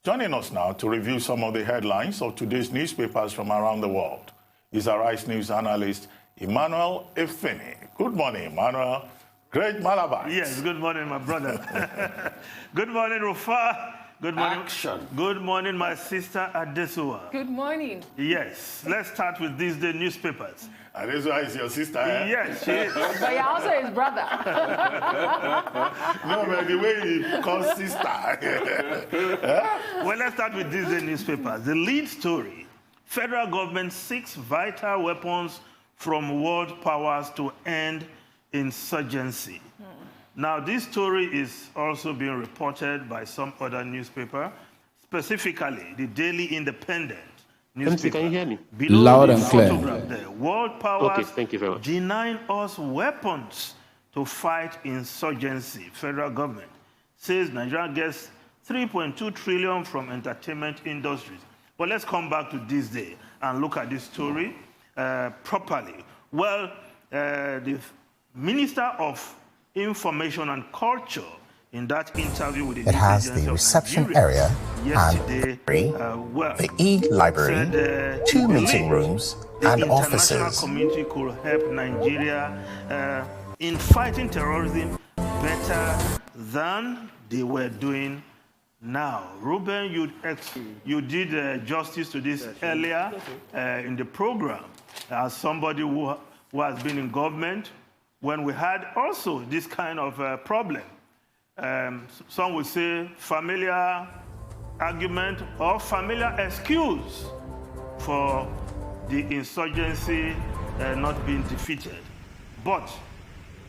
Joining us now to review some of the headlines of today's newspapers from around the world is our Rice News analyst, Emmanuel Efeni. Good morning, Emmanuel. Great Malabar. Yes, good morning, my brother. Good morning, Rufa. Good morning. Action. Good morning, my sister Adesua. Good morning. Yes, let's start with these day newspapers. Adesua is your sister, eh? Yes, she is. But you're also his brother. No, but the way he calls sister. Well, let's start with these day newspapers. The lead story: federal government seeks vital weapons from world powers to end insurgency. Now, this story is also being reported by some other newspaper, specifically the Daily Independent newspaper. Can you hear me? Below Loud the and clear. photograph there, world powers Okay, thank you very much. denying us weapons to fight insurgency. Federal government says Nigeria gets 3.2 trillion from entertainment industries. But let's come back to this day and look at this story properly. Well, the Minister of Information and Culture, in that interview with the It has Intelligence the of reception Nigeria area yesterday, the e-library, said, 2 meeting rooms the and international offices. community could help Nigeria in fighting terrorism better than they were doing now. Ruben, you did justice to this earlier in the program as somebody who has been in government when we had also this kind of problem. Some would say familiar argument or familiar excuse for the insurgency not being defeated. But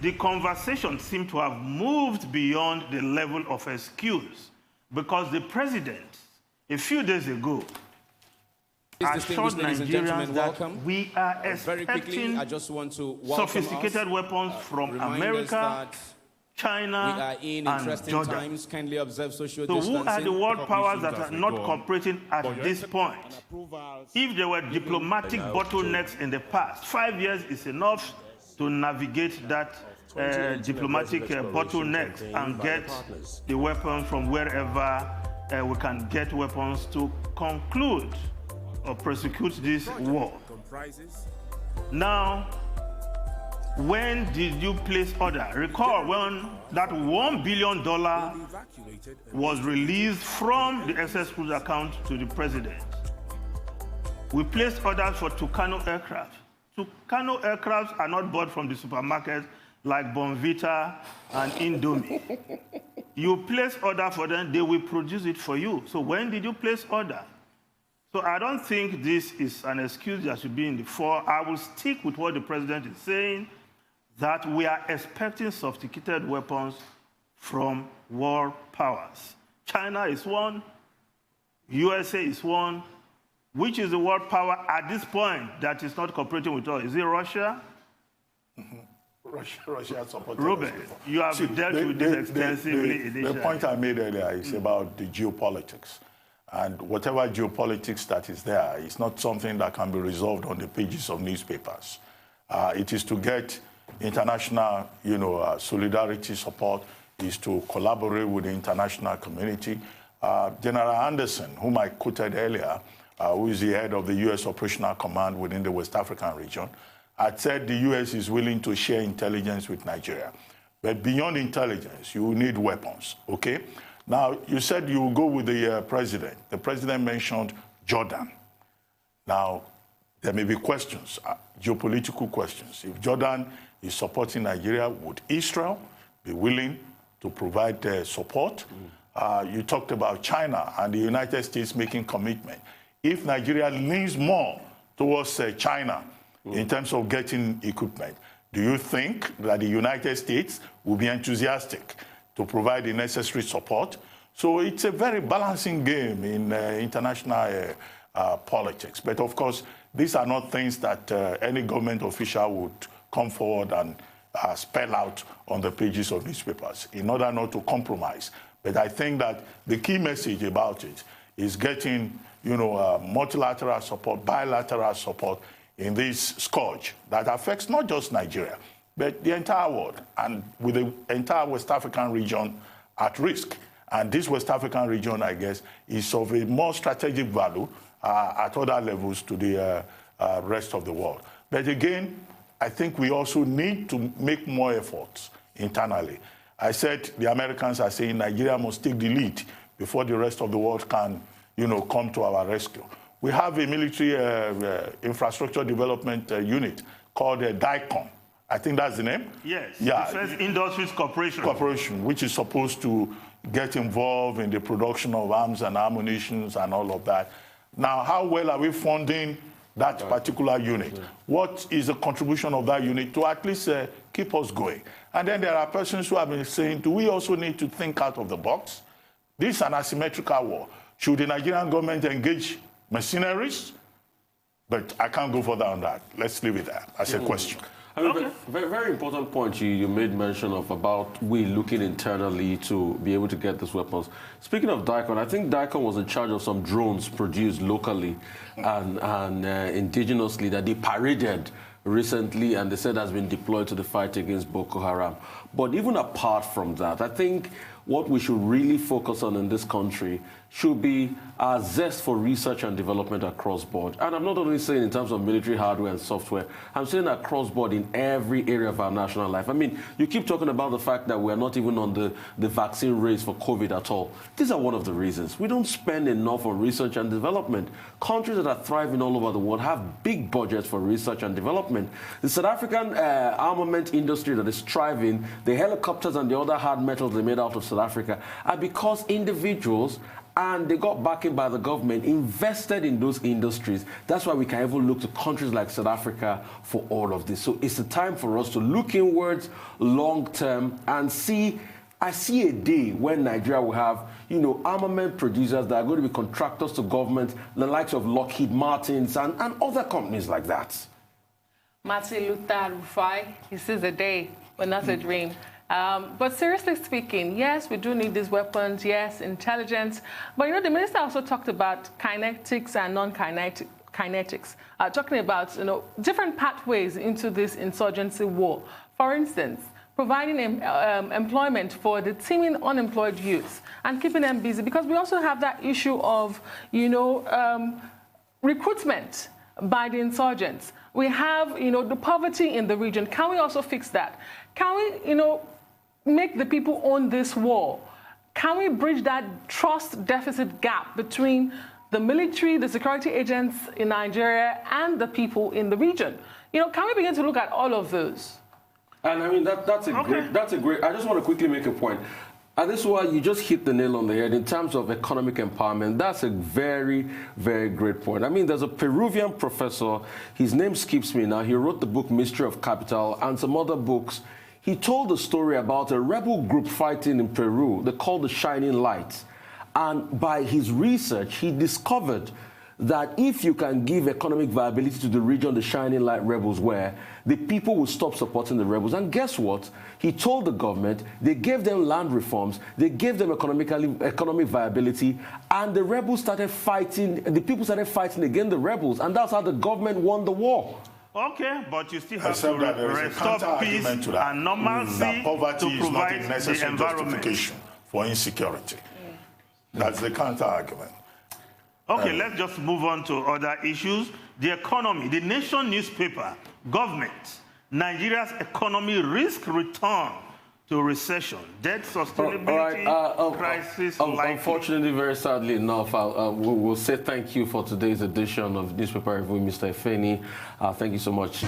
the conversation seemed to have moved beyond the level of excuse, because the president, a few days ago, assured Nigerians that we are expecting sophisticated weapons from America, China, and Jordan. So who are the world powers that are not cooperating at this point? If there were diplomatic bottlenecks in the past, 5 years is enough to navigate that diplomatic bottlenecks and get the weapons from wherever we can get weapons to conclude or prosecute this war. Now, when did you place order? Recall when that $1 billion was released from the excess cruise account to the president. We placed orders for Tucano aircraft. Tucano aircrafts are not bought from the supermarket like Bonvita and Indomie. You place order for them, they will produce it for you. So when did you place order? So I don't think this is an excuse that should be in the fore. I will stick with what the president is saying, that we are expecting sophisticated weapons from world powers. China is one, USA is one. Which is the world power at this point that is not cooperating with us? Is it Russia? Russia supported Ruben, you have dealt with this extensively initially. The point I made earlier is about the geopolitics. And whatever geopolitics that is there is not something that can be resolved on the pages of newspapers. It is to get international, solidarity support, is to collaborate with the international community. General Anderson, whom I quoted earlier, who is the head of the U.S. Operational Command within the West African region, had said the U.S. is willing to share intelligence with Nigeria. But beyond intelligence, you need weapons, okay? Now, you said you will go with the president. The president mentioned Jordan. Now, there may be questions, geopolitical questions. If Jordan is supporting Nigeria, would Israel be willing to provide support? You talked about China and the United States making commitment. If Nigeria leans more towards China in terms of getting equipment, do you think that the United States will be enthusiastic to provide the necessary support? So it's a very balancing game in international politics. But of course, these are not things that any government official would come forward and spell out on the pages of newspapers in order not to compromise. But I think that the key message about it is getting, multilateral support, bilateral support in this scourge that affects not just Nigeria, but the entire world, and with the entire West African region at risk. And this West African region, I guess, is of a more strategic value at other levels to the rest of the world. But again, I think we also need to make more efforts internally. I said the Americans are saying Nigeria must take the lead before the rest of the world can, come to our rescue. We have a military infrastructure development unit called DICOM. I think that's the name? Yes, yeah. Defense Industries Corporation. Corporation, which is supposed to get involved in the production of arms and ammunition and all of that. Now, how well are we funding that particular unit? What is the contribution of that unit to at least keep us going? And then there are persons who have been saying, do we also need to think out of the box? This is an asymmetrical war. Should the Nigerian government engage mercenaries? But I can't go further on that. Let's leave it there as a question. I mean, very, very important point you made mention of about we looking internally to be able to get these weapons. Speaking of DICOM, I think DICOM was in charge of some drones produced locally and indigenously that they paraded recently, and they said has been deployed to the fight against Boko Haram. But even apart from that, I think what we should really focus on in this country should be our zest for research and development across board. And I'm not only saying in terms of military hardware and software, I'm saying across board in every area of our national life. I mean, you keep talking about the fact that we're not even on the vaccine race for COVID at all. These are one of the reasons. We don't spend enough on research and development. Countries that are thriving all over the world have big budgets for research and development. The South African armament industry that is thriving, the helicopters and the other hard metals they made out of South Africa, are because individuals, and they got backing by the government, invested in those industries. That's why we can even look to countries like South Africa for all of this. So it's a time for us to look inwards long term and see. I see a day when Nigeria will have, armament producers that are going to be contractors to government, the likes of Lockheed Martins and other companies like that. Martin Luther Rufai, he sees a day, but not a dream. But seriously speaking, yes, we do need these weapons, yes, intelligence. But, the minister also talked about kinetics and non-kinetics, talking about, different pathways into this insurgency war. For instance, providing employment for the teeming unemployed youth and keeping them busy, because we also have that issue of, recruitment by the insurgents. We have, the poverty in the region. Can we also fix that? Can we, make the people own this war? Can we bridge that trust deficit gap between the military, the security agents in Nigeria, and the people in the region? Can we begin to look at all of those? And I mean, that's a great, I just want to quickly make a point. And this is why you just hit the nail on the head in terms of economic empowerment. That's a very, very great point. I mean, there's a Peruvian professor, his name skips me now. He wrote the book Mystery of Capital and some other books. He told a story about a rebel group fighting in Peru. They called the Shining Lights. And by his research, he discovered that if you can give economic viability to the region the Shining Light rebels were, the people will stop supporting the rebels. And guess what? He told the government, they gave them land reforms, they gave them economic viability, and the rebels started fighting, the people started fighting against the rebels, and that's how the government won the war. Okay, but you still have to restore peace and normalcy that poverty to provide is not a necessary justification for insecurity. That's the counter-argument. Okay, let's just move on to other issues. The economy, the Nation newspaper, government, Nigeria's economy risk return to recession, debt sustainability, crisis. Unfortunately, very sadly enough, we'll say thank you for today's edition of Newspaper Review, Mr. Efeni. Thank you so much.